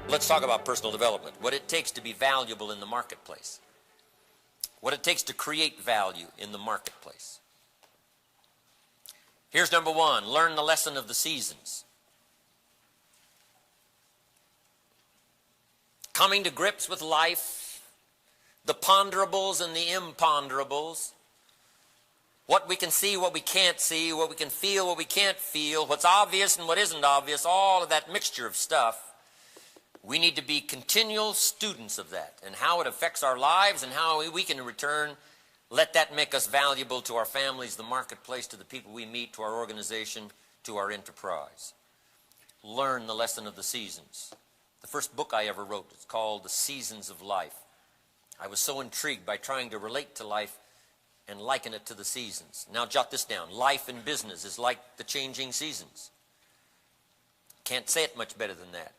Let's talk about personal development. What it takes to be valuable in the marketplace. What it takes to create value in the marketplace. Here's number one, learn the lesson of the seasons. Coming to grips with life, the ponderables and the imponderables, what we can see, what we can't see, what we can feel, what we can't feel, what's obvious and what isn't obvious, all of that mixture of stuff. We need to be continual students of that and how it affects our lives and how we can in return let that make us valuable to our families, the marketplace, to the people we meet, to our organization, to our enterprise. Learn the lesson of the seasons. The first book I ever wrote is called The Seasons of Life. I was so intrigued by trying to relate to life and liken it to the seasons. Now jot this down. Life in business is like the changing seasons. Can't say it much better than that.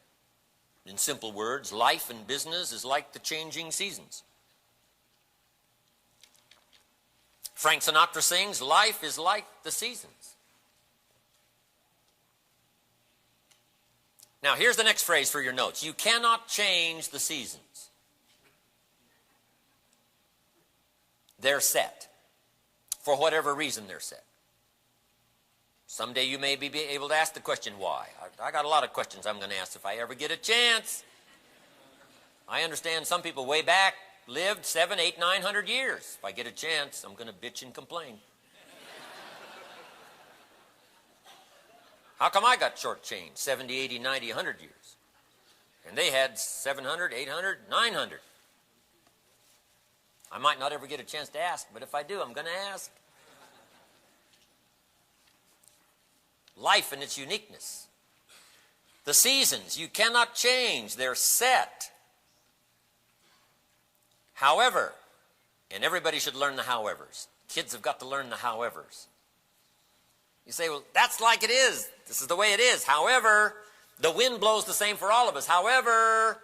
In simple words, life in business is like the changing seasons. Frank Sinatra sings, life is like the seasons. Now here's the next phrase for your notes. You cannot change the seasons. They're set. For whatever reason they're set. Someday you may be able to ask the question, why? I got a lot of questions I'm going to ask if I ever get a chance. I understand some people way back lived 700, 800, 900 years. If I get a chance, I'm going to bitch and complain. How come I got shortchanged 70, 80, 90, 100 years? And they had 700, 800, 900. I might not ever get a chance to ask, but if I do, I'm going to ask. Life and its uniqueness. The seasons, you cannot change. They're set. However, and everybody should learn the howevers. Kids have got to learn the howevers. You say, well, that's like it is. This is the way it is. However, the wind blows the same for all of us. However,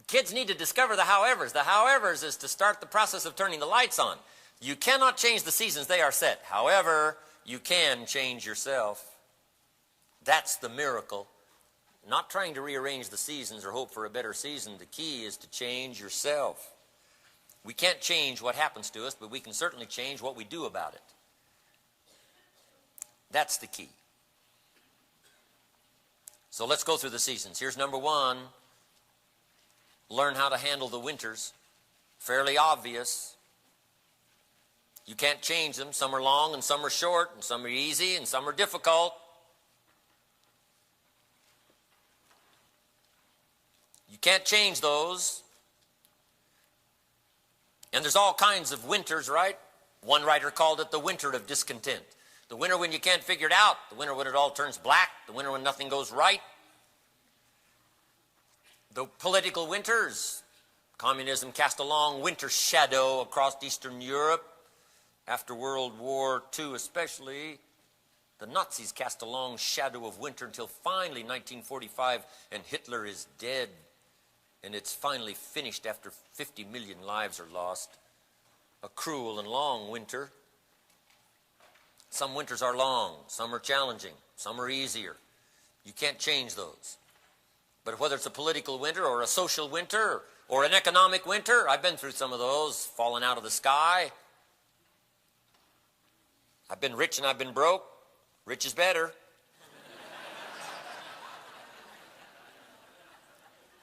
kids need to discover the howevers. The howevers is to start the process of turning the lights on. You cannot change the seasons. They are set. However, you can change yourself. That's the miracle. Not trying to rearrange the seasons or hope for a better season. The key is to change yourself. We can't change what happens to us, but we can certainly change what we do about it. That's the key. So let's go through the seasons. Here's number one. Learn how to handle the winters. Fairly obvious. You can't change them. Some are long and some are short, and some are easy and some are difficult. You can't change those. And there's all kinds of winters, right? One writer called it the winter of discontent. The winter when you can't figure it out. The winter when it all turns black. The winter when nothing goes right. The political winters. Communism cast a long winter shadow across Eastern Europe. After World War II especially, the Nazis cast a long shadow of winter until finally 1945, and Hitler is dead. And it's finally finished after 50 million lives are lost. A cruel and long winter. Some winters are long, some are challenging, some are easier. You can't change those. But whether it's a political winter or a social winter or an economic winter, I've been through some of those, falling out of the sky. I've been rich and I've been broke. Rich is better.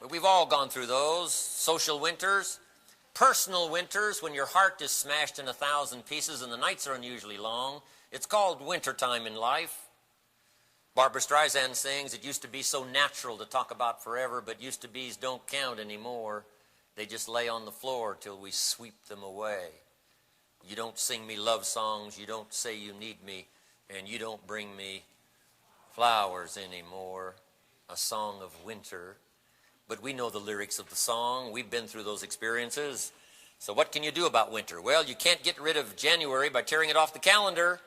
But we've all gone through those. Social winters. Personal winters, when your heart is smashed in 1,000 pieces and the nights are unusually long. It's called wintertime in life. Barbara Streisand sings, it used to be so natural to talk about forever, but used to be's don't count anymore. They just lay on the floor till we sweep them away. You don't sing me love songs, you don't say you need me, and you don't bring me flowers anymore. A song of winter. But we know the lyrics of the song. We've been through those experiences. So what can you do about winter? Well, you can't get rid of January by tearing it off the calendar.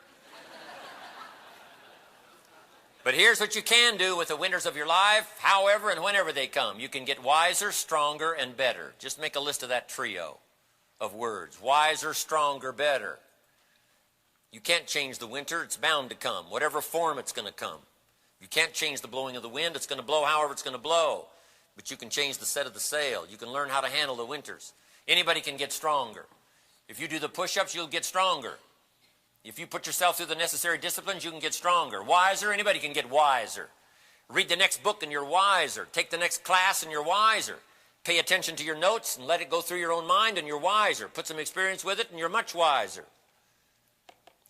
But here's what you can do with the winters of your life, however and whenever they come. You can get wiser, stronger, and better. Just make a list of that trio of words. Wiser, stronger, better. You can't change the winter. It's bound to come, whatever form it's going to come. You can't change the blowing of the wind. It's going to blow however it's going to blow. but you can change the set of the sail. You can learn how to handle the winters. Anybody can get stronger. If you do the push-ups, you'll get stronger. If you put yourself through the necessary disciplines, you can get stronger. Wiser, anybody can get wiser. Read the next book and you're wiser. Take the next class and you're wiser. Pay attention to your notes and let it go through your own mind and you're wiser. Put some experience with it and you're much wiser.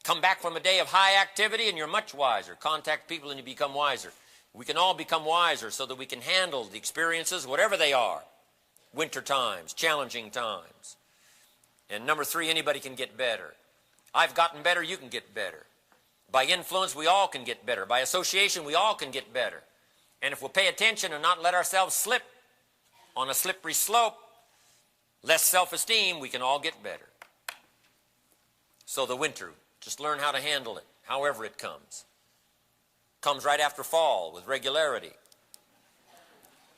Come back from a day of high activity and you're much wiser. Contact people and you become wiser. We can all become wiser so that we can handle the experiences, whatever they are. Winter times, challenging times. And number 3, anybody can get better. I've gotten better, you can get better. By influence, we all can get better. By association, we all can get better. And if we'll pay attention and not let ourselves slip on a slippery slope, less self-esteem, we can all get better. So the winter, just learn how to handle it, however it comes. Comes right after fall with regularity.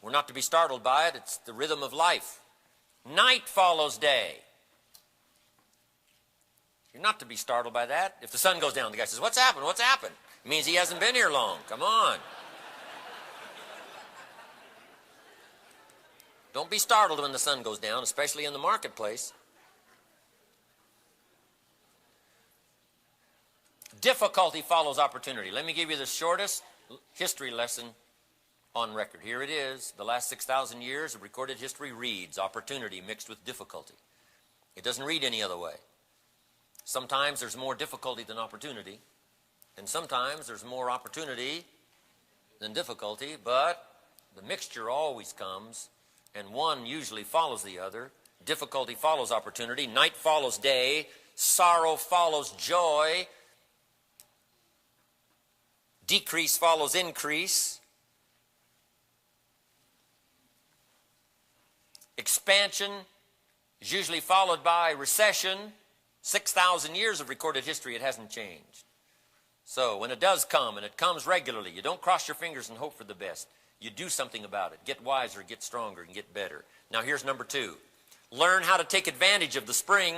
We're not to be startled by it. It's the rhythm of life. Night follows day. You're not to be startled by that. If the sun goes down, the guy says, "What's happened? What's happened?" It means he hasn't been here long. Come on. Don't be startled when the sun goes down, especially in the marketplace. Difficulty follows opportunity. Let me give you the shortest history lesson on record. Here it is. The last 6,000 years of recorded history reads opportunity mixed with difficulty. It doesn't read any other way. Sometimes there's more difficulty than opportunity, and sometimes there's more opportunity than difficulty, but the mixture always comes, and one usually follows the other. Difficulty follows opportunity. Night follows day. Sorrow follows joy. Decrease follows increase. Expansion is usually followed by recession. 6,000 years of recorded history, it hasn't changed. So when it does come, and it comes regularly, you don't cross your fingers and hope for the best. You do something about it. Get wiser, get stronger, and get better. Now here's number 2. Learn how to take advantage of the spring.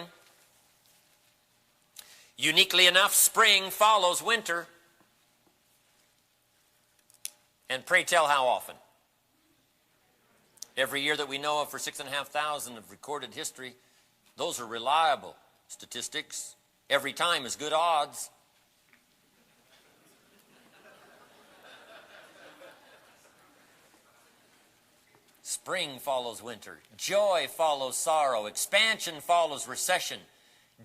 Uniquely enough, spring follows winter. And pray tell how often? Every year that we know of for 6,500 of recorded history, those are reliable statistics. Every time is good odds. Spring follows winter. Joy follows sorrow. Expansion follows recession.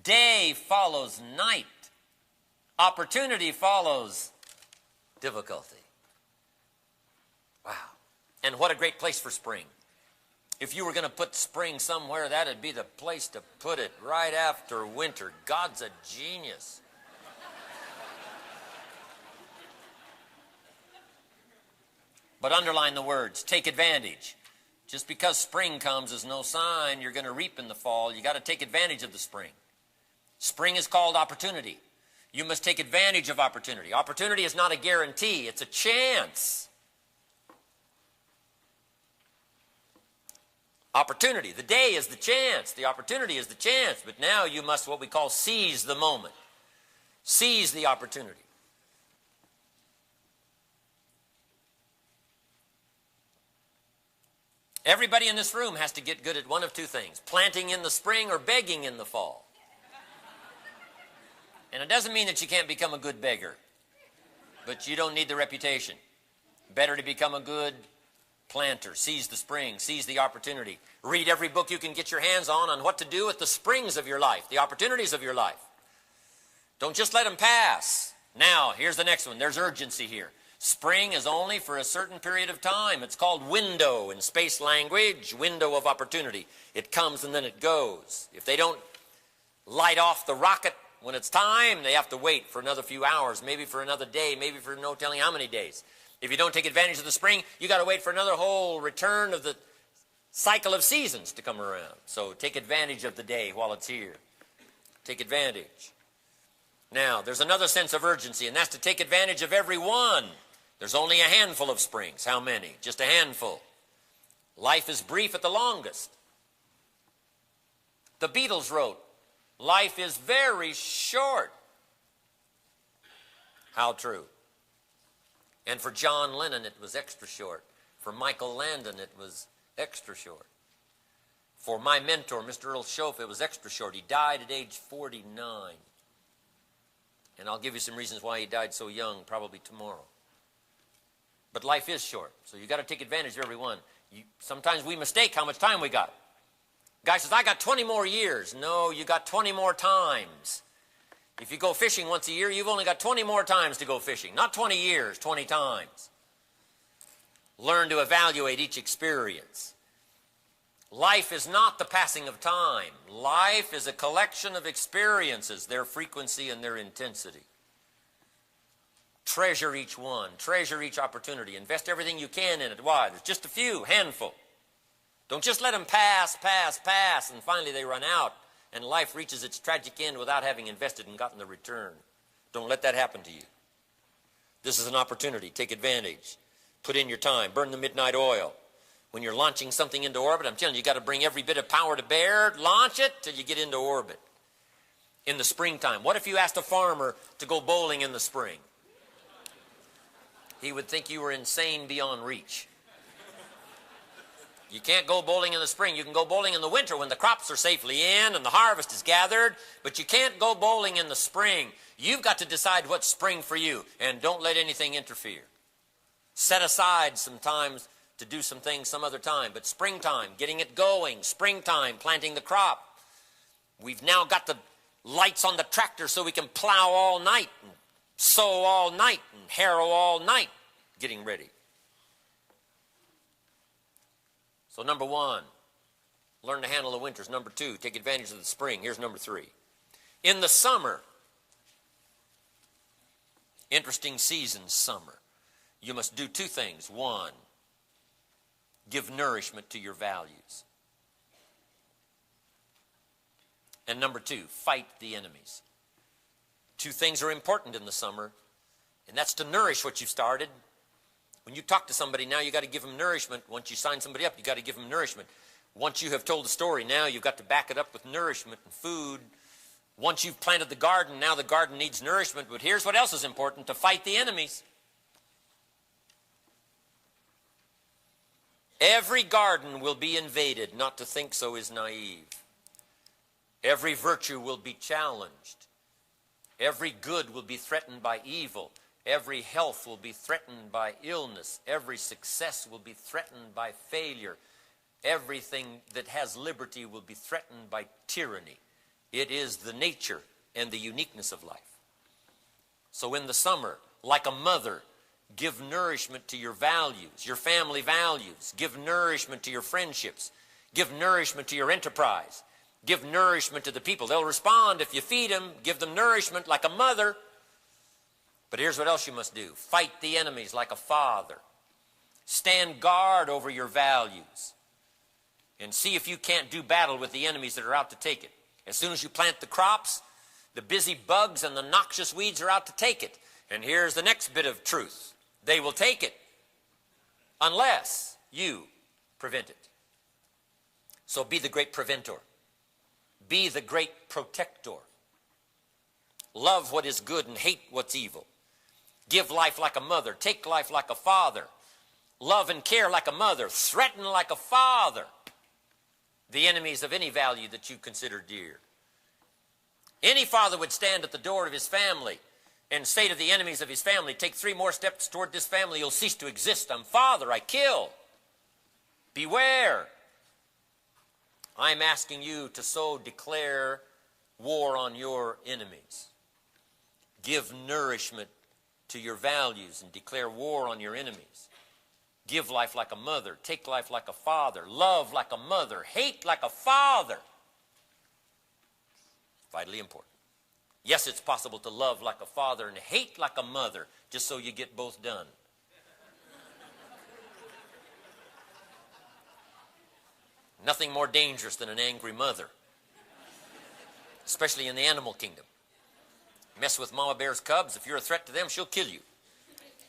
Day follows night. Opportunity follows difficulty. Wow. And what a great place for spring. If you were going to put spring somewhere, that'd be the place to put it, right after winter. God's a genius. But underline the words, take advantage. Just because spring comes is no sign you're going to reap in the fall. You got to take advantage of the spring. Spring is called opportunity. You must take advantage of opportunity. Opportunity is not a guarantee, it's a chance. Opportunity. The day is the chance. The opportunity is the chance. But now you must what we call seize the moment. Seize the opportunity. Everybody in this room has to get good at one of 2 things. Planting in the spring or begging in the fall. And it doesn't mean that you can't become a good beggar. But you don't need the reputation. Better to become a good planter. Seize the spring. Seize the opportunity. Read every book you can get your hands on what to do with the springs of your life, the opportunities of your life. Don't just let them pass. Now, here's the next one. There's urgency here. Spring is only for a certain period of time. It's called window in space language, window of opportunity. It comes and then it goes. If they don't light off the rocket when it's time, they have to wait for another few hours, maybe for another day, maybe for no telling how many days. If you don't take advantage of the spring, you got to wait for another whole return of the cycle of seasons to come around. So take advantage of the day while it's here. Take advantage. Now, there's another sense of urgency, and that's to take advantage of every one. There's only a handful of springs. How many? Just a handful. Life is brief at the longest. The Beatles wrote, life is very short. How true. And for John Lennon, it was extra short. For Michael Landon, it was extra short. For my mentor, Mr. Earl Schoaf, it was extra short. He died at age 49. And I'll give you some reasons why he died so young, probably tomorrow. But life is short, so you got to take advantage of every one. Sometimes we mistake how much time we got. Guy says, I got 20 more years. No, you got 20 more times. If you go fishing once a year, you've only got 20 more times to go fishing. Not 20 years, 20 times. Learn to evaluate each experience. Life is not the passing of time. Life is a collection of experiences, their frequency and their intensity. Treasure each one. Treasure each opportunity. Invest everything you can in it. Why? There's just a few, handful. Don't just let them pass, and finally they run out, and life reaches its tragic end without having invested and gotten the return. Don't let that happen to you. This is an opportunity. Take advantage. Put in your time. Burn the midnight oil. When you're launching something into orbit, I'm telling you, you got to bring every bit of power to bear. Launch it till you get into orbit. In the springtime. What if you asked a farmer to go bowling in the spring? He would think you were insane beyond reach. You can't go bowling in the spring. You can go bowling in the winter when the crops are safely in and the harvest is gathered, but you can't go bowling in the spring. You've got to decide what's spring for you, and don't let anything interfere. Set aside some times to do some things some other time, but springtime, getting it going, springtime, planting the crop. We've now got the lights on the tractor so we can plow all night and sow all night and harrow all night, getting ready. So number one, learn to handle the winters. Number two, take advantage of the spring. Here's number three. In the summer, interesting season, summer, you must do two things. One, give nourishment to your values. And number two, fight the enemies. Two things are important in the summer, and that's to nourish what you've started. When you talk to somebody now, you got to give them nourishment. Once you sign somebody up, you got to give them nourishment. Once you have told the story, now you've got to back it up with nourishment and food. Once you've planted the garden, now the garden needs nourishment. But here's what else is important: to fight the enemies. Every garden will be invaded. Not to think so is naive. Every virtue will be challenged. Every good will be threatened by evil. Every health will be threatened by illness. Every success will be threatened by failure. Everything that has liberty will be threatened by tyranny. It is the nature and the uniqueness of life. So in the summer, like a mother, give nourishment to your values, your family values. Give nourishment to your friendships. Give nourishment to your enterprise. Give nourishment to the people. They'll respond if you feed them. Give them nourishment like a mother. But here's what else you must do. Fight the enemies like a father. Stand guard over your values. And see if you can't do battle with the enemies that are out to take it. As soon as you plant the crops, the busy bugs and the noxious weeds are out to take it. And here's the next bit of truth. They will take it unless you prevent it. So be the great preventor. Be the great protector. Love what is good and hate what's evil. Give life like a mother. Take life like a father. Love and care like a mother. Threaten like a father the enemies of any value that you consider dear. Any father would stand at the door of his family and say to the enemies of his family, take 3 more steps toward this family, you'll cease to exist. I'm father, I kill. Beware. I'm asking you to so declare war on your enemies. Give nourishment to your values and declare war on your enemies. Give life like a mother. Take life like a father. Love like a mother. Hate like a father. Vitally important. Yes, it's possible to love like a father and hate like a mother, just so you get both done. Nothing more dangerous than an angry mother, especially in the animal kingdom. Mess with Mama Bear's cubs, if you're a threat to them, she'll kill you.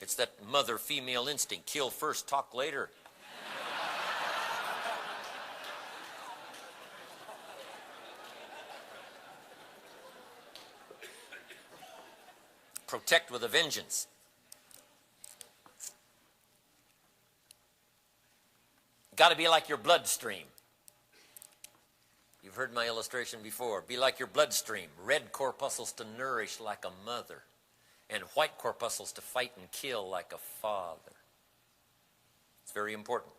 It's that mother-female instinct. Kill first, talk later. Protect with a vengeance. Got to be like your bloodstream. You've heard my illustration before. Be like your bloodstream. Red corpuscles to nourish like a mother, and white corpuscles to fight and kill like a father. It's very important.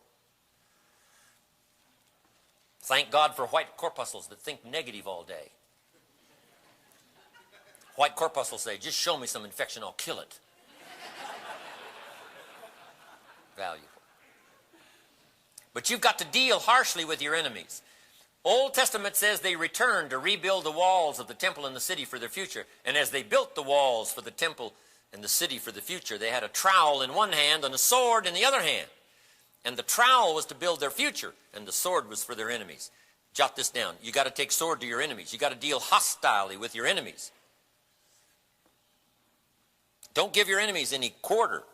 Thank God for white corpuscles that think negative all day. White corpuscles say, just show me some infection, I'll kill it. Valuable. But you've got to deal harshly with your enemies. Old Testament says they returned to rebuild the walls of the temple and the city for their future. And as they built the walls for the temple and the city for the future, they had a trowel in one hand and a sword in the other hand. And the trowel was to build their future, and the sword was for their enemies. Jot this down. You got to take sword to your enemies. You got to deal hostilely with your enemies. Don't give your enemies any quarter.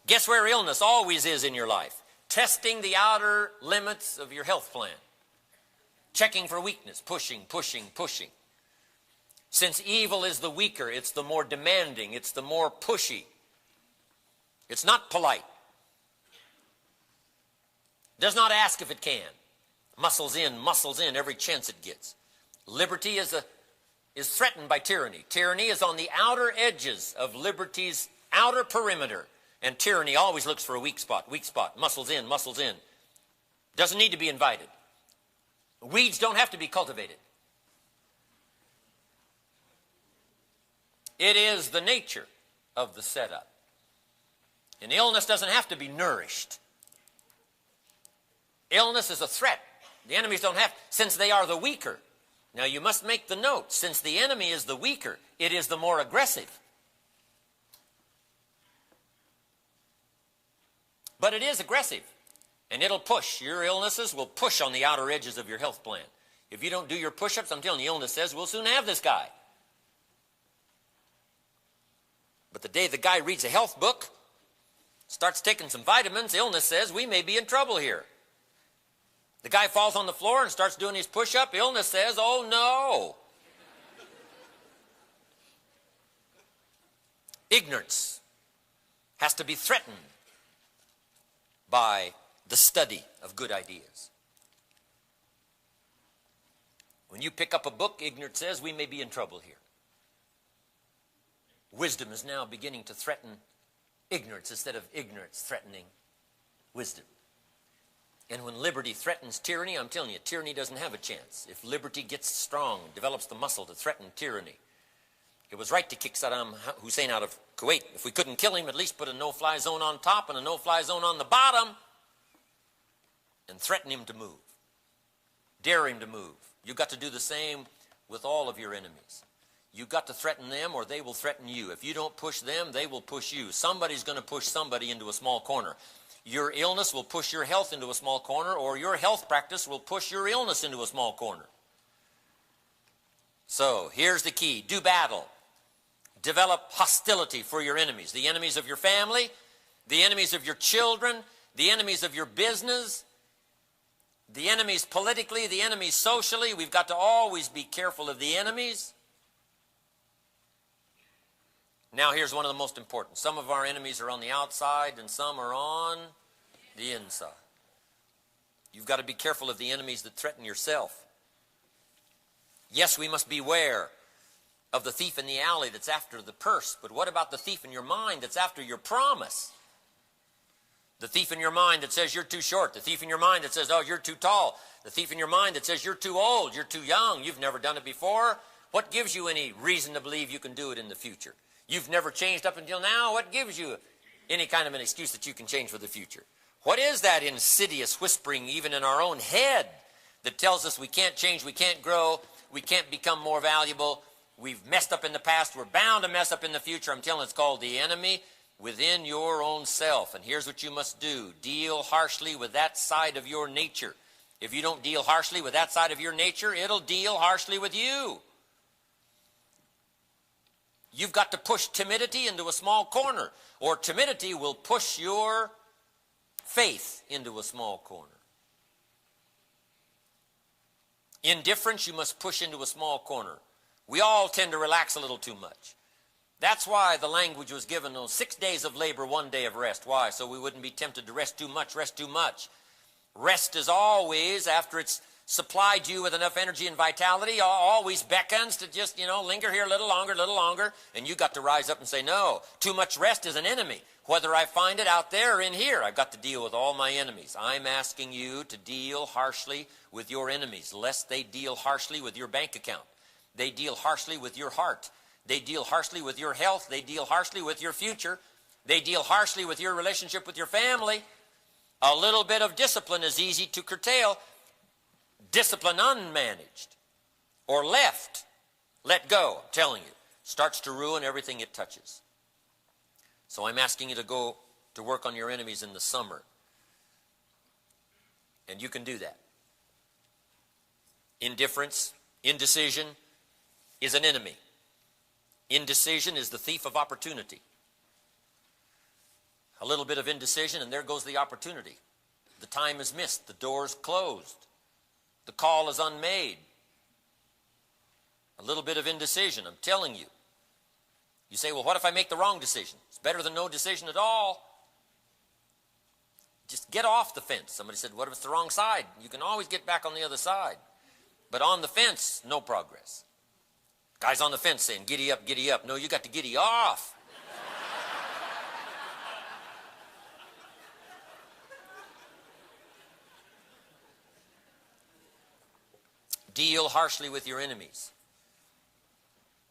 Guess where illness always is in your life? Testing the outer limits of your health plan. Checking for weakness. Pushing, pushing, pushing. Since evil is the weaker, it's the more demanding, it's the more pushy. It's not polite. Does not ask if it can. Muscles in every chance it gets. Liberty is threatened by tyranny. Tyranny is on the outer edges of liberty's outer perimeter. And tyranny always looks for a weak spot, muscles in, muscles in. Doesn't need to be invited. Weeds don't have to be cultivated. It is the nature of the setup. And illness doesn't have to be nourished. Illness is a threat. The enemies don't have, since they are the weaker. Now you must make the note, since the enemy is the weaker, it is the more aggressive. But it is aggressive, and it'll push. Your illnesses will push on the outer edges of your health plan. If you don't do your push-ups, I'm telling you, illness says, we'll soon have this guy. But the day the guy reads a health book, starts taking some vitamins, illness says, we may be in trouble here. The guy falls on the floor and starts doing his push-up, illness says, oh no. Ignorance has to be threatened by the study of good ideas. When you pick up a book, ignorance says, we may be in trouble here. Wisdom is now beginning to threaten ignorance instead of ignorance threatening wisdom. And when liberty threatens tyranny, I'm telling you, tyranny doesn't have a chance. If liberty gets strong, develops the muscle to threaten tyranny. It was right to kick Saddam Hussein out of Kuwait. If we couldn't kill him, at least put a no-fly zone on top and a no-fly zone on the bottom and threaten him to move. Dare him to move. You've got to do the same with all of your enemies. You've got to threaten them or they will threaten you. If you don't push them, they will push you. Somebody's going to push somebody into a small corner. Your illness will push your health into a small corner, or your health practice will push your illness into a small corner. So here's the key. Do battle. Develop hostility for your enemies. The enemies of your family, the enemies of your children, the enemies of your business, the enemies politically, the enemies socially. We've got to always be careful of the enemies. Now here's one of the most important. Some of our enemies are on the outside and some are on the inside. You've got to be careful of the enemies that threaten yourself. Yes, we must beware of the thief in the alley that's after the purse, but what about the thief in your mind that's after your promise? The thief in your mind that says you're too short. The thief in your mind that says, oh, you're too tall. The thief in your mind that says you're too old, you're too young, you've never done it before. What gives you any reason to believe you can do it in the future? You've never changed up until now. What gives you any kind of an excuse that you can change for the future? What is that insidious whispering even in our own head that tells us we can't change, we can't grow, we can't become more valuable, we've messed up in the past, we're bound to mess up in the future? I'm telling you, it's called the enemy within your own self. And here's what you must do. Deal harshly with that side of your nature. If you don't deal harshly with that side of your nature, it'll deal harshly with you. You've got to push timidity into a small corner, or timidity will push your faith into a small corner. Indifference you must push into a small corner. We all tend to relax a little too much. That's why the language was given those 6 days of labor, 1 day of rest. Why? So we wouldn't be tempted to rest too much, rest too much. Rest is always, after it's supplied you with enough energy and vitality, always beckons to just, linger here a little longer, and you got to rise up and say, no, too much rest is an enemy. Whether I find it out there or in here, I've got to deal with all my enemies. I'm asking you to deal harshly with your enemies, lest they deal harshly with your bank account. They deal harshly with your heart. They deal harshly with your health. They deal harshly with your future. They deal harshly with your relationship with your family. A little bit of discipline is easy to curtail. Discipline unmanaged or let go, I'm telling you, starts to ruin everything it touches. So I'm asking you to go to work on your enemies in the summer. And you can do that. Indifference, indecision is an enemy. Indecision is the thief of opportunity. A little bit of indecision and there goes the opportunity. The time is missed. The door's closed. The call is unmade. A little bit of indecision, I'm telling you. You say, well, what if I make the wrong decision? It's better than no decision at all. Just get off the fence. Somebody said, what if it's the wrong side? You can always get back on the other side. But on the fence, no progress. Guys on the fence saying, giddy up, giddy up. No, you got to giddy off. Deal harshly with your enemies.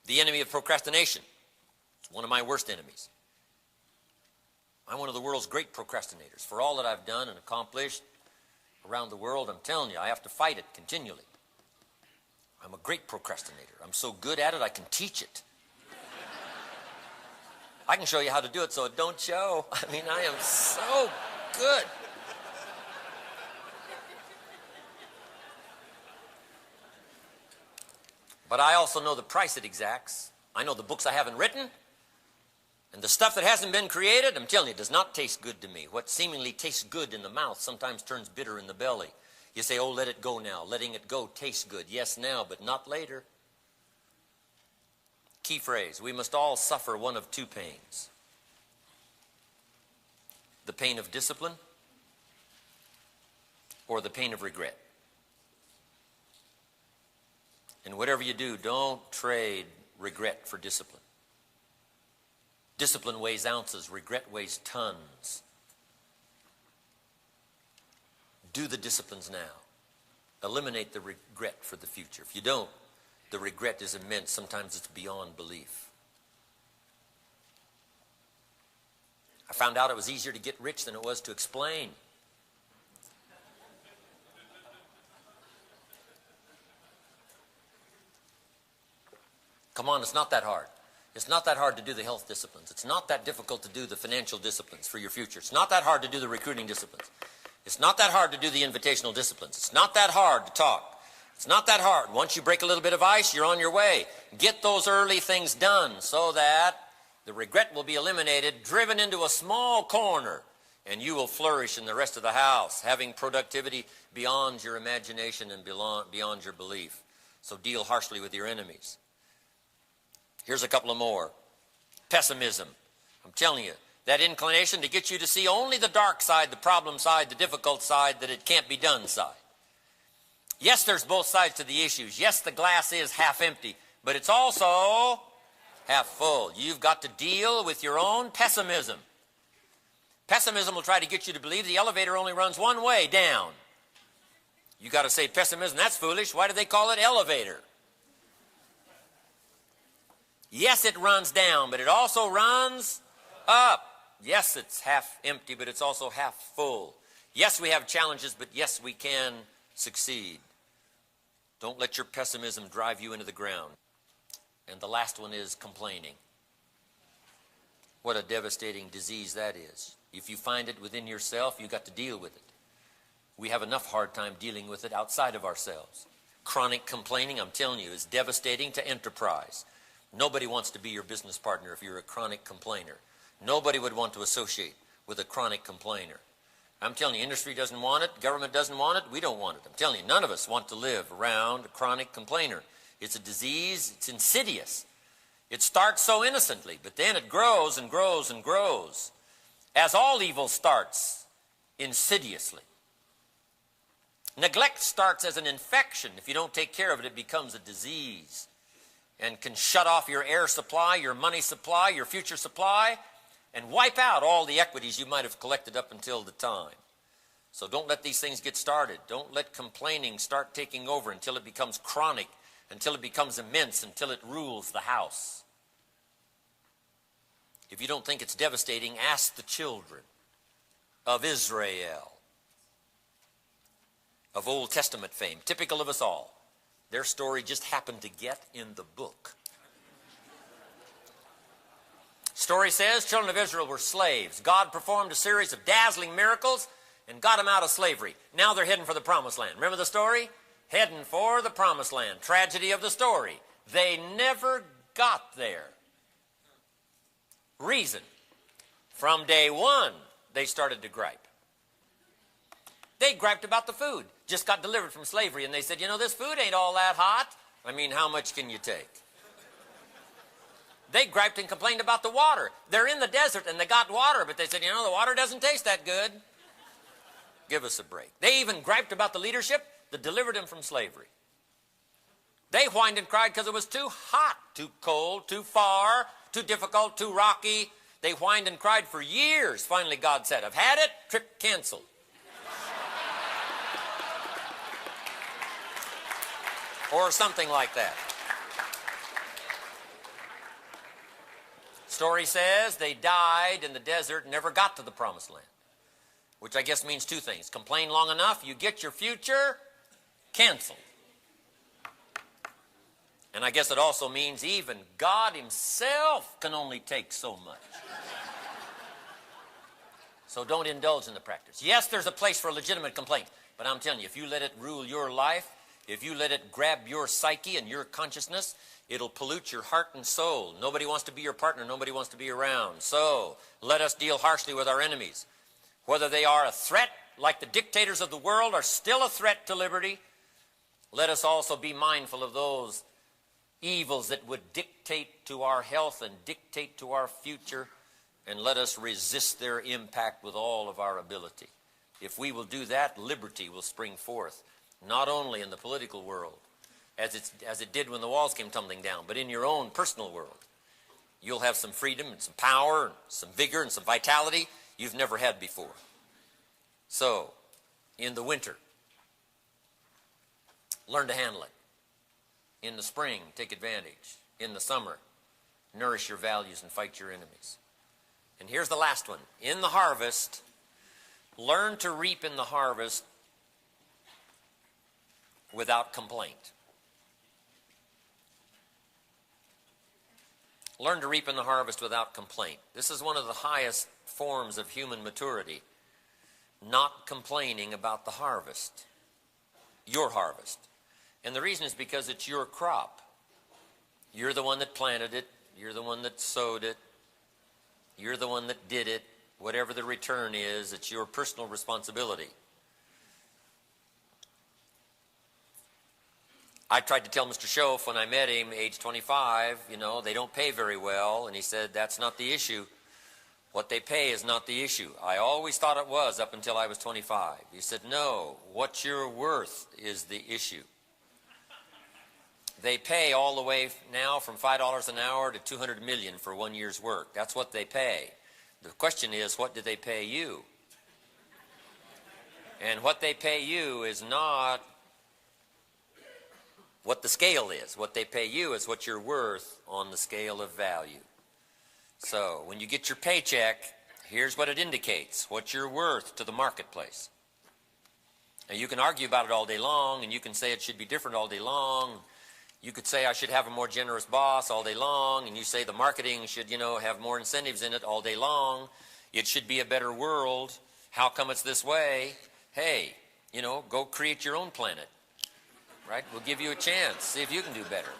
The enemy of procrastination. It's one of my worst enemies. I'm one of the world's great procrastinators. For all that I've done and accomplished around the world, I'm telling you, I have to fight it continually. I'm a great procrastinator. I'm so good at it, I can teach it. I can show you how to do it so it don't show. I mean, I am so good. But I also know the price it exacts. I know the books I haven't written. And the stuff that hasn't been created, I'm telling you, it does not taste good to me. What seemingly tastes good in the mouth sometimes turns bitter in the belly. You say, oh, let it go now. Letting it go tastes good. Yes, now, but not later. Key phrase, we must all suffer one of two pains. The pain of discipline or the pain of regret. And whatever you do, don't trade regret for discipline. Discipline weighs ounces, regret weighs tons. Do the disciplines now. Eliminate the regret for the future. If you don't, the regret is immense. Sometimes it's beyond belief. I found out it was easier to get rich than it was to explain. Come on, it's not that hard. It's not that hard to do the health disciplines. It's not that difficult to do the financial disciplines for your future. It's not that hard to do the recruiting disciplines. It's not that hard to do the invitational disciplines. It's not that hard to talk. It's not that hard. Once you break a little bit of ice, you're on your way. Get those early things done so that the regret will be eliminated, driven into a small corner, and you will flourish in the rest of the house, having productivity beyond your imagination and beyond your belief. So deal harshly with your enemies. Here's a couple of more. Pessimism. I'm telling you, that inclination to get you to see only the dark side, the problem side, the difficult side, that it can't be done side. Yes, there's both sides to the issues. Yes, the glass is half empty, but it's also half full. You've got to deal with your own pessimism. Pessimism will try to get you to believe the elevator only runs one way, down. You got to say pessimism, that's foolish. Why do they call it elevator? Yes, it runs down, but it also runs up. Yes, it's half empty, but it's also half full. Yes, we have challenges, but yes, we can succeed. Don't let your pessimism drive you into the ground. And the last one is complaining. What a devastating disease that is. If you find it within yourself, you've got to deal with it. We have enough hard time dealing with it outside of ourselves. Chronic complaining, I'm telling you, is devastating to enterprise. Nobody wants to be your business partner if you're a chronic complainer. Nobody would want to associate with a chronic complainer. I'm telling you, industry doesn't want it, government doesn't want it, we don't want it. I'm telling you, none of us want to live around a chronic complainer. It's a disease, it's insidious. It starts so innocently, but then it grows and grows and grows, as all evil starts insidiously. Neglect starts as an infection. If you don't take care of it, it becomes a disease and can shut off your air supply, your money supply, your future supply, and wipe out all the equities you might have collected up until the time. So don't let these things get started. Don't let complaining start taking over until it becomes chronic, until it becomes immense, until it rules the house. If you don't think it's devastating, ask the children of Israel, of Old Testament fame, typical of us all. Their story just happened to get in the book. Story says children of Israel were slaves. God performed a series of dazzling miracles and got them out of slavery. Now they're heading for the promised land. Remember the story? Heading for the promised land. Tragedy of the story. They never got there. Reason. From day one, they started to gripe. They griped about the food. Just got delivered from slavery, and they said, you know, this food ain't all that hot. I mean, how much can you take? They griped and complained about the water. They're in the desert, and they got water, but they said, you know, the water doesn't taste that good. Give us a break. They even griped about the leadership that delivered them from slavery. They whined and cried because it was too hot, too cold, too far, too difficult, too rocky. They whined and cried for years. Finally, God said, I've had it, trip canceled. Or something like that. Story says they died in the desert and never got to the promised land. Which I guess means two things. Complain long enough, you get your future canceled. And I guess it also means even God himself can only take so much. So don't indulge in the practice. Yes, there's a place for a legitimate complaint. But I'm telling you, if you let it rule your life, if you let it grab your psyche and your consciousness, it'll pollute your heart and soul. Nobody wants to be your partner. Nobody wants to be around. So let us deal harshly with our enemies. Whether they are a threat, like the dictators of the world are still a threat to liberty, let us also be mindful of those evils that would dictate to our health and dictate to our future, and let us resist their impact with all of our ability. If we will do that, liberty will spring forth, not only in the political world, as it did when the walls came tumbling down, but in your own personal world. You'll have some freedom and some power and some vigor and some vitality you've never had before. So, in the winter, learn to handle it. In the spring, take advantage. In the summer, nourish your values and fight your enemies. And here's the last one. In the harvest, learn to reap in the harvest without complaint. Learn to reap in the harvest without complaint. This is one of the highest forms of human maturity. Not complaining about the harvest. Your harvest. And the reason is because it's your crop. You're the one that planted it. You're the one that sowed it. You're the one that did it. Whatever the return is, it's your personal responsibility. I tried to tell Mr. Schoaf when I met him, age 25, you know, they don't pay very well. And he said, that's not the issue. What they pay is not the issue. I always thought it was up until I was 25. He said, no, what you're worth is the issue. They pay all the way now from $5 an hour to $200 million for 1 year's work. That's what they pay. The question is, what do they pay you? And what they pay you is not what the scale is. What they pay you is what you're worth on the scale of value. So when you get your paycheck, here's what it indicates, what you're worth to the marketplace. Now you can argue about it all day long, and you can say it should be different all day long. You could say I should have a more generous boss all day long, and you say the marketing should, you know, have more incentives in it all day long. It should be a better world. How come it's this way? Hey, you know, go create your own planet, right? We'll give you a chance. See if you can do better.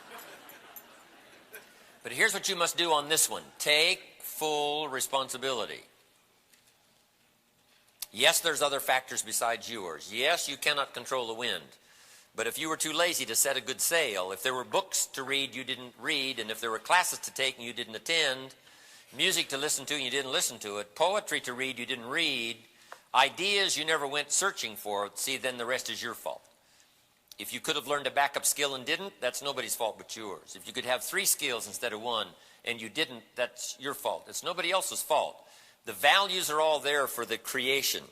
But here's what you must do on this one. Take full responsibility. Yes, there's other factors besides yours. Yes, you cannot control the wind. But if you were too lazy to set a good sail, if there were books to read you didn't read, and if there were classes to take and you didn't attend, music to listen to and you didn't listen to it, poetry to read you didn't read, ideas you never went searching for, see, then the rest is your fault. If you could have learned a backup skill and didn't, that's nobody's fault but yours. If you could have 3 skills instead of 1 and you didn't, that's your fault. It's nobody else's fault. The values are all there for the creation.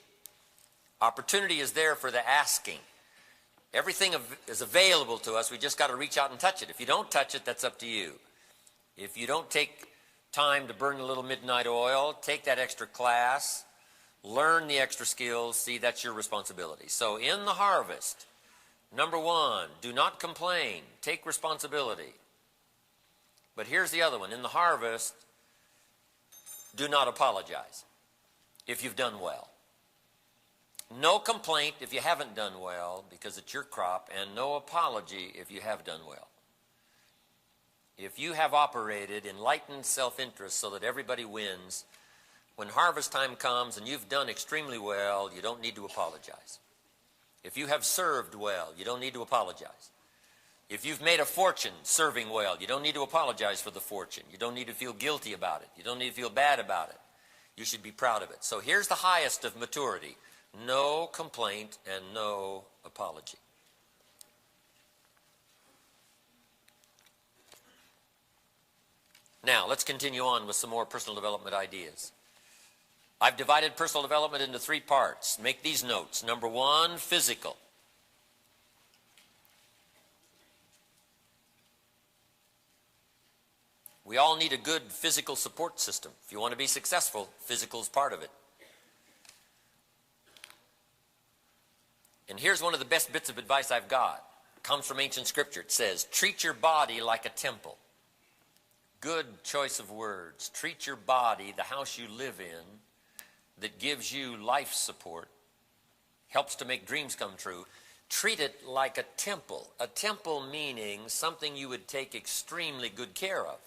Opportunity is there for the asking. Everything is available to us. We just got to reach out and touch it. If you don't touch it, that's up to you. If you don't take time to burn a little midnight oil, take that extra class, learn the extra skills, see, that's your responsibility. So in the harvest, number 1, do not complain. Take responsibility. But here's the other one. In the harvest, do not apologize if you've done well. No complaint if you haven't done well because it's your crop, and no apology if you have done well. If you have operated enlightened self-interest so that everybody wins, when harvest time comes and you've done extremely well, you don't need to apologize. If you have served well, you don't need to apologize. If you've made a fortune serving well, you don't need to apologize for the fortune. You don't need to feel guilty about it. You don't need to feel bad about it. You should be proud of it. So here's the highest of maturity. No complaint and no apology. Now, let's continue on with some more personal development ideas. I've divided personal development into 3 parts. Make these notes. Number 1, physical. We all need a good physical support system. If you want to be successful, physical is part of it. And here's one of the best bits of advice I've got. It comes from ancient scripture. It says, treat your body like a temple. Good choice of words. Treat your body, the house you live in, that gives you life support, helps to make dreams come true. Treat it like a temple. A temple meaning something you would take extremely good care of.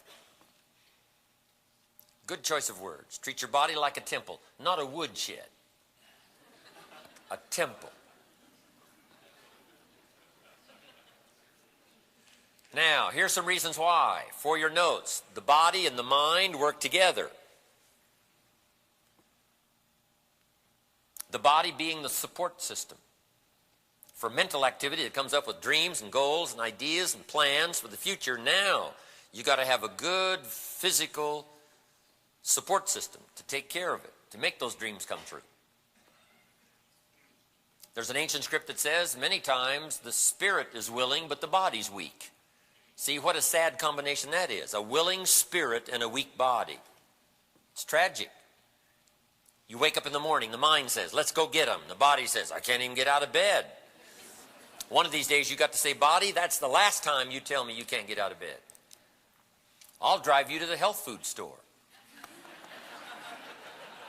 Good choice of words. Treat your body like a temple, not a woodshed. A temple. Now, here's some reasons why. For your notes, the body and the mind work together. The body being the support system for mental activity that comes up with dreams and goals and ideas and plans for the future. Now, you got to have a good physical support system to take care of it, to make those dreams come true. There's an ancient script that says many times the spirit is willing but the body's weak. See what a sad combination that is. A willing spirit and a weak body. It's tragic. You wake up in the morning, the mind says, let's go get them. The body says, I can't even get out of bed. One of these days you got to say, body, that's the last time you tell me you can't get out of bed. I'll drive you to the health food store.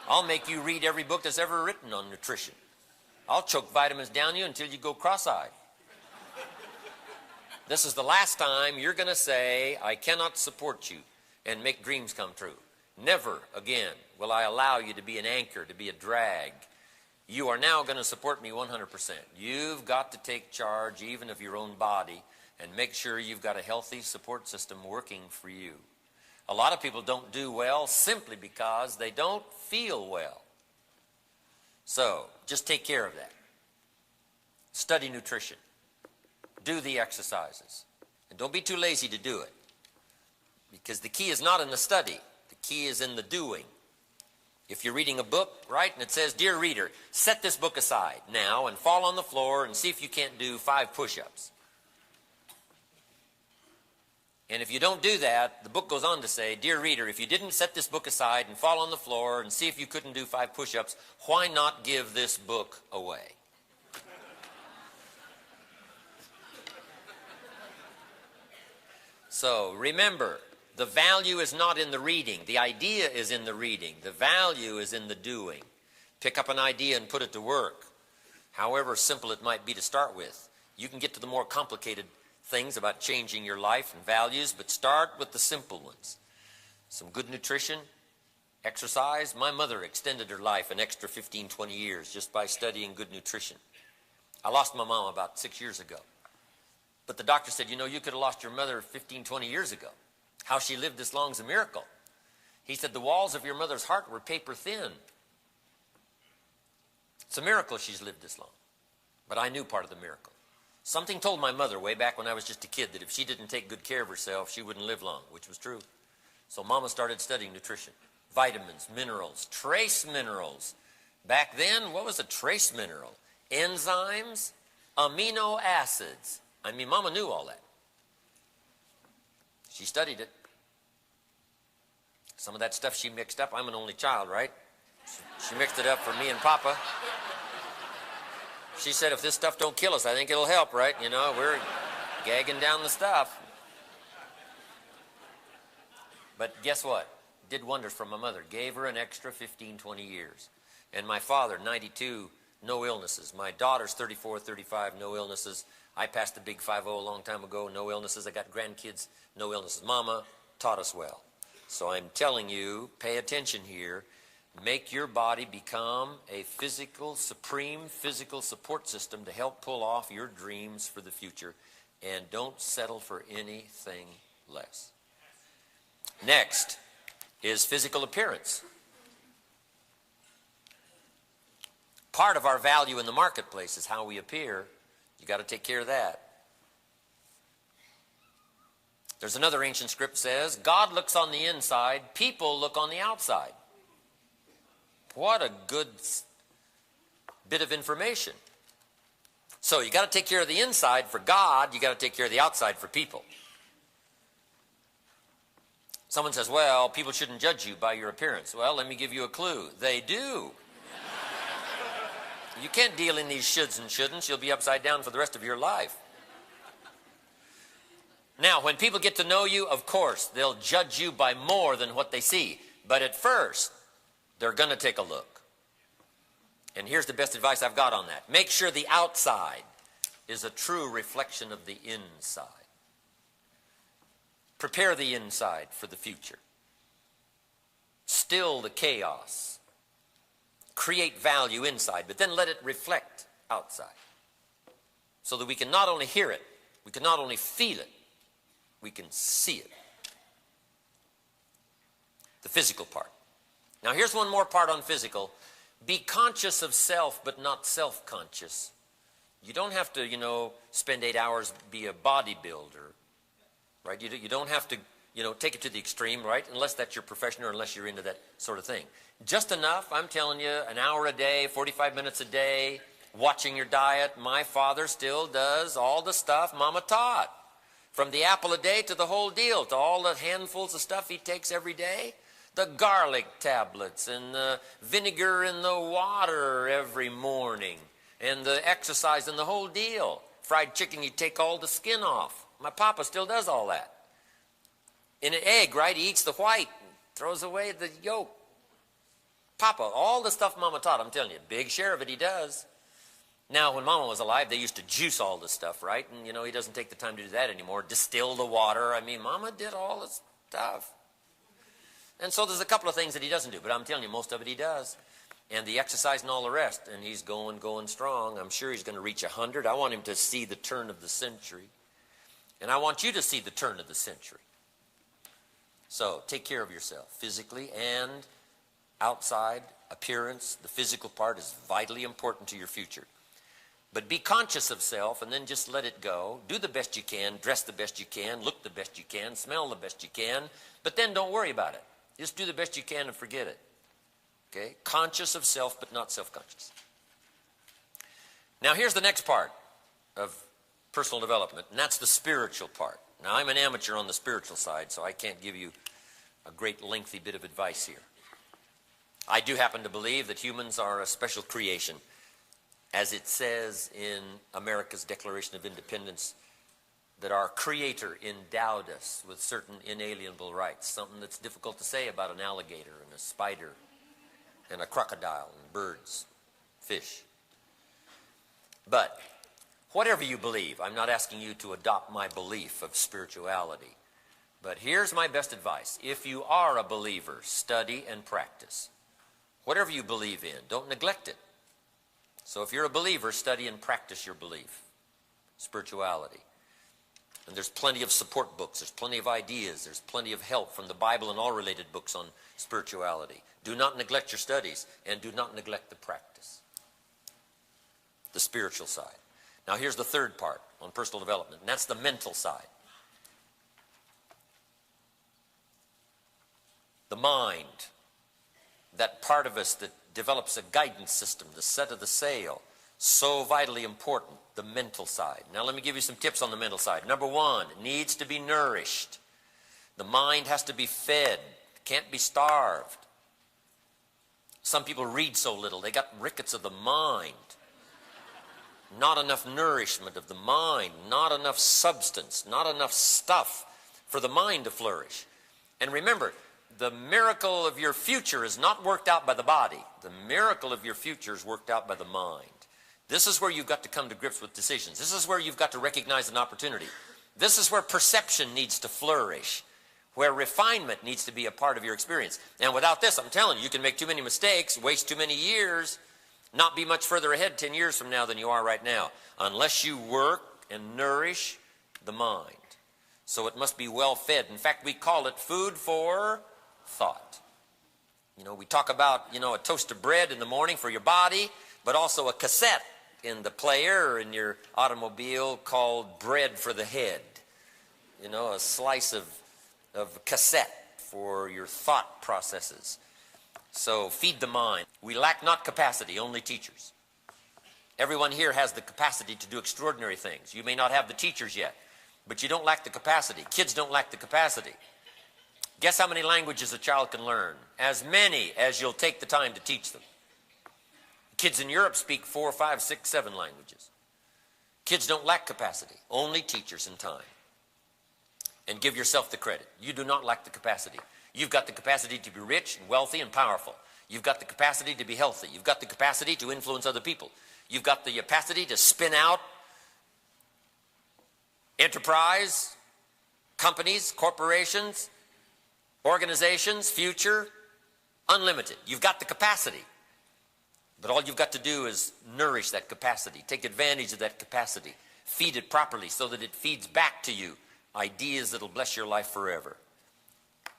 I'll make you read every book that's ever written on nutrition. I'll choke vitamins down you until you go cross-eyed. This is the last time you're going to say, I cannot support you and make dreams come true. Never again will I allow you to be an anchor, to be a drag. You are now going to support me 100%. You've got to take charge even of your own body and make sure you've got a healthy support system working for you. A lot of people don't do well simply because they don't feel well. So, just take care of that. Study nutrition. Do the exercises. And don't be too lazy to do it. Because the key is not in the study. The key is in the doing. If you're reading a book, right, and it says, dear reader, set this book aside now and fall on the floor and see if you can't do 5 push-ups. And if you don't do that, the book goes on to say, dear reader, if you didn't set this book aside and fall on the floor and see if you couldn't do 5 push-ups, why not give this book away? So remember, the value is not in the reading. The idea is in the reading. The value is in the doing. Pick up an idea and put it to work, however simple it might be to start with. You can get to the more complicated things about changing your life and values, but start with the simple ones. Some good nutrition, exercise. My mother extended her life an extra 15, 20 years just by studying good nutrition. I lost my mom about 6 years ago. But the doctor said, you know, you could have lost your mother 15, 20 years ago. How she lived this long is a miracle. He said, the walls of your mother's heart were paper thin. It's a miracle she's lived this long. But I knew part of the miracle. Something told my mother way back when I was just a kid that if she didn't take good care of herself, she wouldn't live long, which was true. So Mama started studying nutrition. Vitamins, minerals, trace minerals. Back then, what was a trace mineral? Enzymes, amino acids. I mean, Mama knew all that. She studied it. Some of that stuff she mixed up. I'm an only child, right? She mixed it up for me and Papa. She said, if this stuff don't kill us, I think it'll help, right? You know, we're gagging down the stuff. But guess what? Did wonders for my mother. Gave her an extra 15, 20 years. And my father, 92, no illnesses. My daughter's 34, 35, no illnesses. I passed the big 5-0 a long time ago, no illnesses. I got grandkids, no illnesses. Mama taught us well. So I'm telling you, pay attention here. Make your body become a supreme physical support system to help pull off your dreams for the future. And don't settle for anything less. Next is physical appearance. Part of our value in the marketplace is how we appear. You got to take care of that. There's another ancient script that says, God looks on the inside, people look on the outside. What a good bit of information. So you got to take care of the inside for God, you got to take care of the outside for people. Someone says, well, people shouldn't judge you by your appearance. Well, let me give you a clue. They do. You can't deal in these shoulds and shouldn'ts. You'll be upside down for the rest of your life. Now, when people get to know you, of course, they'll judge you by more than what they see. But at first, they're going to take a look. And here's the best advice I've got on that. Make sure the outside is a true reflection of the inside. Prepare the inside for the future. Still the chaos. Create value inside, but then let it reflect outside. So that we can not only hear it, we can not only feel it, we can see it. The physical part. Now here's one more part on physical. Be conscious of self, but not self-conscious. You don't have to, spend 8 hours be a bodybuilder, right? You don't have to, take it to the extreme, right? Unless that's your profession or unless you're into that sort of thing. Just enough, I'm telling you, an hour a day, 45 minutes a day, watching your diet. My father still does all the stuff Mama taught. From the apple a day to the whole deal, to all the handfuls of stuff he takes every day. The garlic tablets and the vinegar in the water every morning. And the exercise and the whole deal. Fried chicken, you take all the skin off. My papa still does all that. In an egg, right, he eats the white, throws away the yolk. Papa, all the stuff Mama taught, I'm telling you, big share of it he does. Now, when Mama was alive, they used to juice all this stuff, right? And, he doesn't take the time to do that anymore. Distill the water. I mean, Mama did all this stuff. And so there's a couple of things that he doesn't do, but I'm telling you, most of it he does. And the exercise and all the rest, and he's going strong. I'm sure he's going to reach 100. I want him to see the turn of the century. And I want you to see the turn of the century. So, take care of yourself, physically and outside appearance. The physical part is vitally important to your future. But be conscious of self and then just let it go. Do the best you can, dress the best you can, look the best you can, smell the best you can, but then don't worry about it. Just do the best you can and forget it. Okay? Conscious of self, but not self-conscious. Now here's the next part of personal development, and that's the spiritual part. Now I'm an amateur on the spiritual side, so I can't give you a great lengthy bit of advice here. I do happen to believe that humans are a special creation. As it says in America's Declaration of Independence, that our Creator endowed us with certain inalienable rights, something that's difficult to say about an alligator and a spider and a crocodile and birds, fish. But whatever you believe, I'm not asking you to adopt my belief of spirituality, but here's my best advice. If you are a believer, study and practice. Whatever you believe in, don't neglect it. So if you're a believer, study and practice your belief, spirituality. And there's plenty of support books. There's plenty of ideas. There's plenty of help from the Bible and all related books on spirituality. Do not neglect your studies, and do not neglect the practice, the spiritual side. Now here's the third part on personal development, and that's the mental side. The mind, that part of us that develops a guidance system, the set of the sail, so vitally important, the mental side. Now let me give you some tips on the mental side. Number one, it needs to be nourished. The mind has to be fed, can't be starved. Some people read so little, they got rickets of the mind. Not enough nourishment of the mind, not enough substance, not enough stuff for the mind to flourish. And remember, the miracle of your future is not worked out by the body. The miracle of your future is worked out by the mind. This is where you've got to come to grips with decisions. This is where you've got to recognize an opportunity. This is where perception needs to flourish, where refinement needs to be a part of your experience. And without this, I'm telling you, you can make too many mistakes, waste too many years, not be much further ahead 10 years from now than you are right now, unless you work and nourish the mind. So it must be well fed. In fact, we call it food for thought. You know, we talk about, a toast of bread in the morning for your body, but also a cassette in the player or in your automobile called bread for the head. A slice of cassette for your thought processes. So feed the mind. We lack not capacity, only teachers. Everyone here has the capacity to do extraordinary things. You may not have the teachers yet, but you don't lack the capacity. Kids don't lack the capacity. Guess how many languages a child can learn? As many as you'll take the time to teach them. Kids in Europe speak 4, 5, 6, 7 languages. Kids don't lack capacity, only teachers and time. And give yourself the credit. You do not lack the capacity. You've got the capacity to be rich and wealthy and powerful. You've got the capacity to be healthy. You've got the capacity to influence other people. You've got the capacity to spin out enterprise, companies, corporations, organizations, future, unlimited. You've got the capacity. But all you've got to do is nourish that capacity. Take advantage of that capacity. Feed it properly so that it feeds back to you ideas that'll bless your life forever.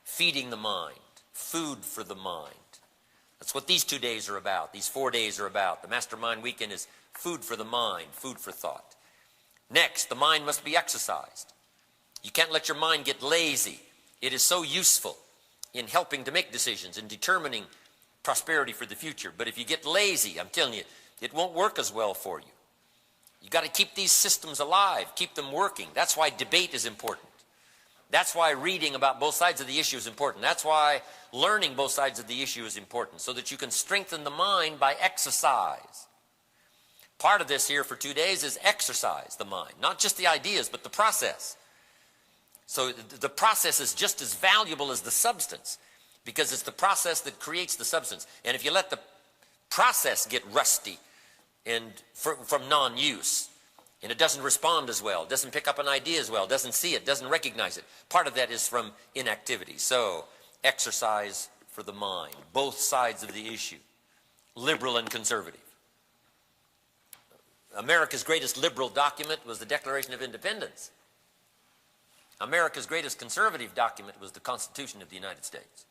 Feeding the mind. Food for the mind. That's what these 2 days are about. These 4 days are about. The Mastermind Weekend is food for the mind, food for thought. Next, the mind must be exercised. You can't let your mind get lazy. It is so useful in helping to make decisions and determining prosperity for the future. But if you get lazy, I'm telling you, it won't work as well for you. You've got to keep these systems alive, keep them working. That's why debate is important. That's why reading about both sides of the issue is important. That's why learning both sides of the issue is important, so that you can strengthen the mind by exercise. Part of this here for 2 days is exercise the mind. Not just the ideas, but the process. So the process is just as valuable as the substance, because it's the process that creates the substance. And if you let the process get rusty and from non-use, and it doesn't respond as well, doesn't pick up an idea as well, doesn't see it, doesn't recognize it, part of that is from inactivity. So exercise for the mind, both sides of the issue, liberal and conservative. America's greatest liberal document was the Declaration of Independence. America's greatest conservative document was the Constitution of the United States.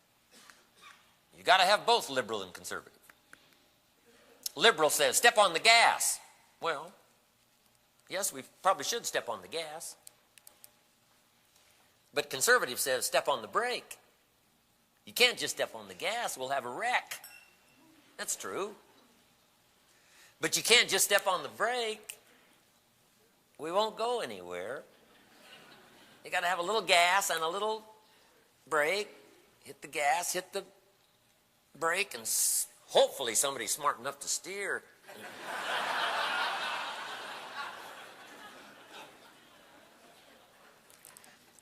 You got to have both liberal and conservative. Liberal says, step on the gas. Well, yes, we probably should step on the gas. But conservative says, step on the brake. You can't just step on the gas, we'll have a wreck. That's true. But you can't just step on the brake. We won't go anywhere. You got to have a little gas and a little brake. Hit the gas, hit the brake, and hopefully somebody's smart enough to steer.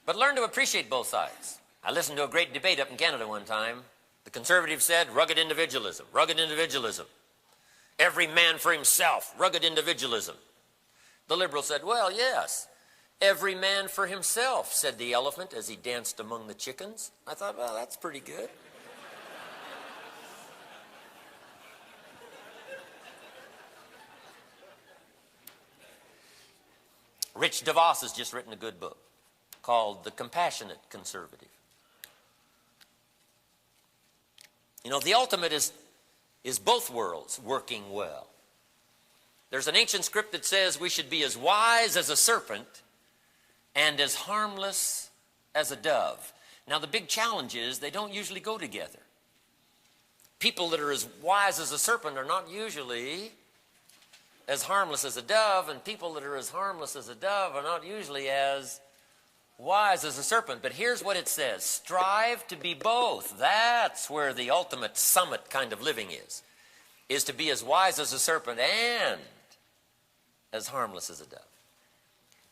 But learn to appreciate both sides. I listened to a great debate up in Canada one time. The conservative said, rugged individualism, rugged individualism. Every man for himself, rugged individualism. The liberal said, well, yes, every man for himself, said the elephant as he danced among the chickens. I thought, well, that's pretty good. Rich DeVos has just written a good book called The Compassionate Conservative. You know, the ultimate is both worlds working well. There's an ancient script that says we should be as wise as a serpent and as harmless as a dove. Now, the big challenge is they don't usually go together. People that are as wise as a serpent are not usually as harmless as a dove, and people that are as harmless as a dove are not usually as wise as a serpent. But here's what it says: strive to be both. That's where the ultimate summit kind of living is to be as wise as a serpent and as harmless as a dove.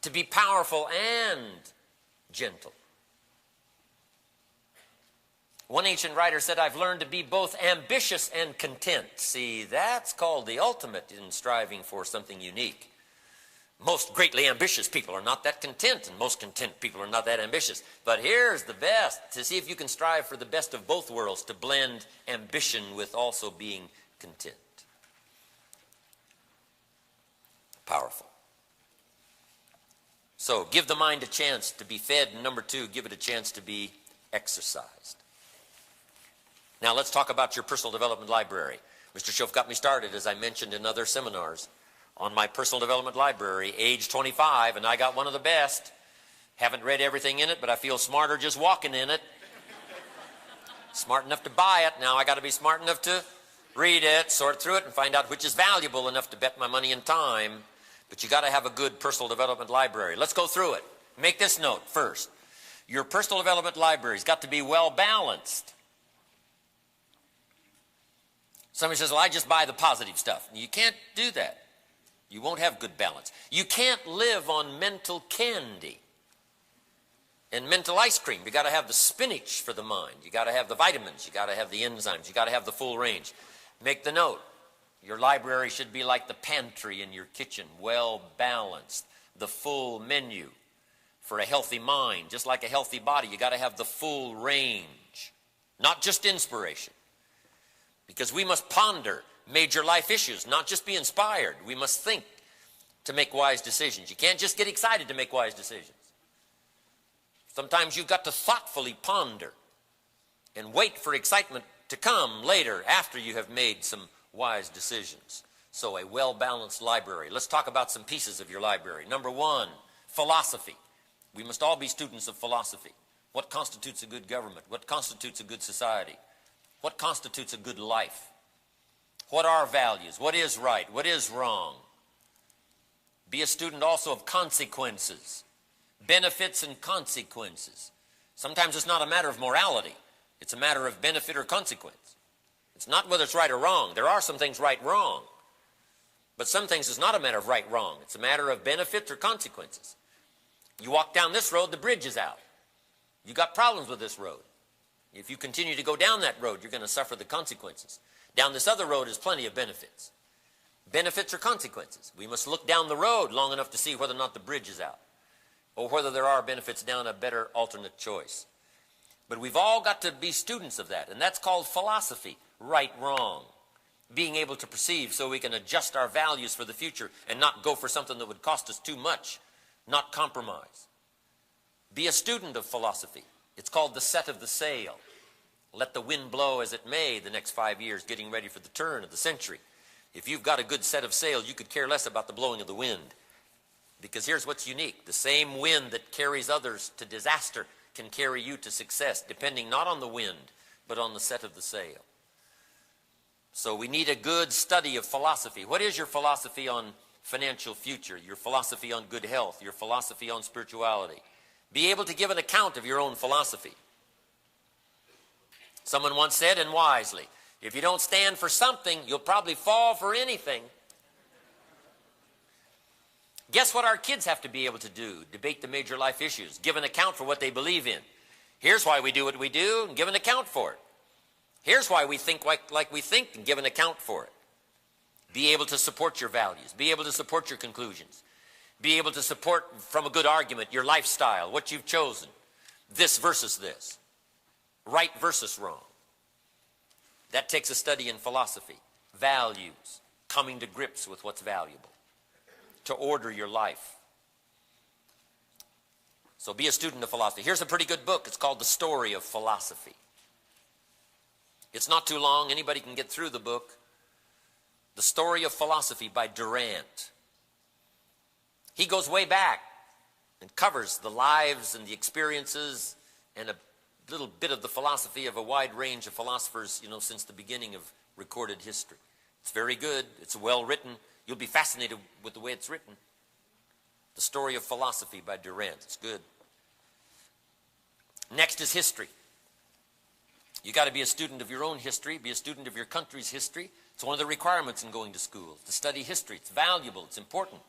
To be powerful and gentle. One ancient writer said, I've learned to be both ambitious and content. See, that's called the ultimate in striving for something unique. Most greatly ambitious people are not that content, and most content people are not that ambitious. But here's the best, to see if you can strive for the best of both worlds, to blend ambition with also being content. Powerful. So, give the mind a chance to be fed, and number two, give it a chance to be exercised. Now, let's talk about your personal development library. Mr. Schoaf got me started, as I mentioned in other seminars, on my personal development library, age 25, and I got one of the best. Haven't read everything in it, but I feel smarter just walking in it. Smart enough to buy it. Now I got to be smart enough to read it, sort through it, and find out which is valuable enough to bet my money and time. But you got to have a good personal development library. Let's go through it. Make this note first. Your personal development library's got to be well balanced. Somebody says, well, I just buy the positive stuff. You can't do that. You won't have good balance. You can't live on mental candy and mental ice cream. You got to have the spinach for the mind. You got to have the vitamins. You got to have the enzymes. You got to have the full range. Make the note. Your library should be like the pantry in your kitchen, well balanced. The full menu for a healthy mind. Just like a healthy body, you got to have the full range, not just inspiration. Because we must ponder major life issues, not just be inspired. We must think to make wise decisions. You can't just get excited to make wise decisions. Sometimes you've got to thoughtfully ponder and wait for excitement to come later after you have made some wise decisions. So a well-balanced library. Let's talk about some pieces of your library. Number one, philosophy. We must all be students of philosophy. What constitutes a good government? What constitutes a good society? What constitutes a good life? What are values? What is right? What is wrong? Be a student also of consequences, benefits and consequences. Sometimes it's not a matter of morality. It's a matter of benefit or consequence. It's not whether it's right or wrong. There are some things right, wrong. But some things it's not a matter of right, wrong. It's a matter of benefits or consequences. You walk down this road, the bridge is out. You got problems with this road. If you continue to go down that road, you're going to suffer the consequences. Down this other road is plenty of benefits. Benefits or consequences. We must look down the road long enough to see whether or not the bridge is out, or whether there are benefits down a better alternate choice. But we've all got to be students of that, and that's called philosophy, right, wrong. Being able to perceive so we can adjust our values for the future and not go for something that would cost us too much, not compromise. Be a student of philosophy. It's called the set of the sail. Let the wind blow as it may the next 5 years, getting ready for the turn of the century. If you've got a good set of sail, you could care less about the blowing of the wind. Because here's what's unique. The same wind that carries others to disaster can carry you to success, depending not on the wind, but on the set of the sail. So we need a good study of philosophy. What is your philosophy on financial future? Your philosophy on good health? Your philosophy on spirituality? Be able to give an account of your own philosophy. Someone once said, and wisely, if you don't stand for something, you'll probably fall for anything. Guess what our kids have to be able to do? Debate the major life issues. Give an account for what they believe in. Here's why we do what we do, and give an account for it. Here's why we think like we think, and give an account for it. Be able to support your values. Be able to support your conclusions. Be able to support from a good argument your lifestyle, what you've chosen. This versus this. Right versus wrong. That takes a study in philosophy. Values. Coming to grips with what's valuable. To order your life. So be a student of philosophy. Here's a pretty good book. It's called The Story of Philosophy. It's not too long. Anybody can get through the book. The Story of Philosophy by Durant. He goes way back and covers the lives and the experiences and a little bit of the philosophy of a wide range of philosophers, since the beginning of recorded history. It's very good. It's well written. You'll be fascinated with the way it's written. The Story of Philosophy by Durant. It's good. Next is history. You got to be a student of your own history, be a student of your country's history. It's one of the requirements in going to school, to study history. It's valuable, it's important.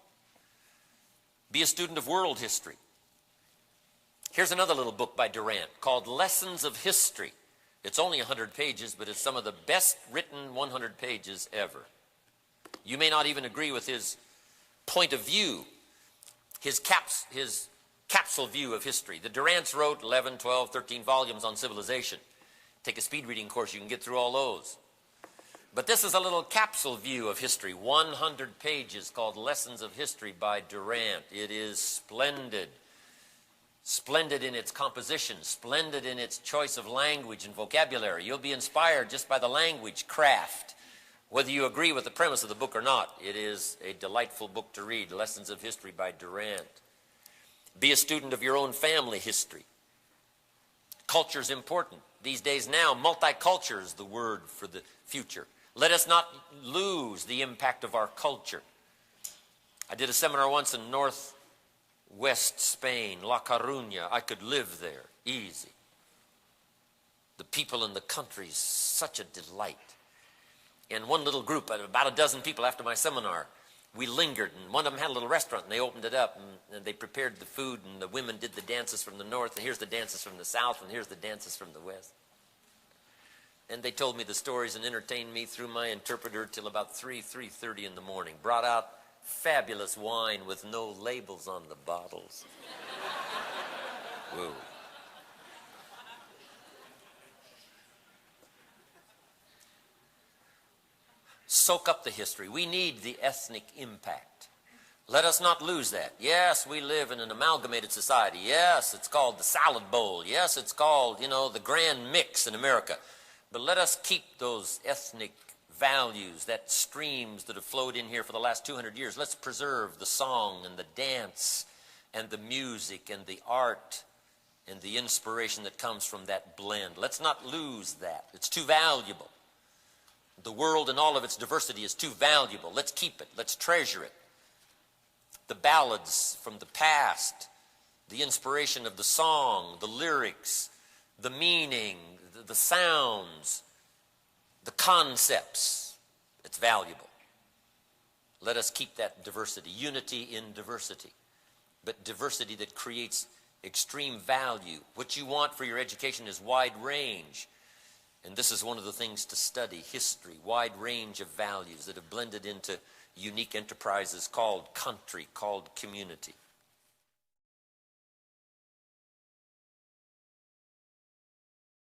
Be a student of world history. Here's another little book by Durant called Lessons of History. It's only 100 pages, but it's some of the best written 100 pages ever. You may not even agree with his point of view, his capsule view of history. The Durants wrote 11, 12, 13 volumes on civilization. Take a speed reading course, you can get through all those. But this is a little capsule view of history, 100 pages, called Lessons of History by Durant. It is splendid. Splendid in its composition, splendid in its choice of language and vocabulary. You'll be inspired just by the language craft, whether you agree with the premise of the book or not. It is a delightful book to read, Lessons of History by Durant. Be a student of your own family history. Culture is important. These days now, multicultural is the word for the future. Let us not lose the impact of our culture. I did a seminar once in northwest Spain, La Coruña. I could live there, easy. The people in the country, such a delight. And one little group, about a dozen people after my seminar, we lingered, and one of them had a little restaurant, and they opened it up, and they prepared the food, and the women did the dances from the north, and here's the dances from the south, and here's the dances from the west. And they told me the stories and entertained me through my interpreter till about 3:30 in the morning. Brought out fabulous wine with no labels on the bottles. Whoa. Soak up the history. We need the ethnic impact. Let us not lose that. Yes, we live in an amalgamated society. Yes, it's called the salad bowl. Yes, it's called, the grand mix in America. But let us keep those ethnic values, that streams that have flowed in here for the last 200 years. Let's preserve the song and the dance and the music and the art and the inspiration that comes from that blend. Let's not lose that. It's too valuable. The world and all of its diversity is too valuable. Let's keep it. Let's treasure it. The ballads from the past, the inspiration of the song, the lyrics, the meaning, the sounds, the concepts. It's valuable. Let us keep that diversity. Unity in diversity. But diversity that creates extreme value. What you want for your education is wide range. And this is one of the things to study, history, wide range of values that have blended into unique enterprises called country, called community.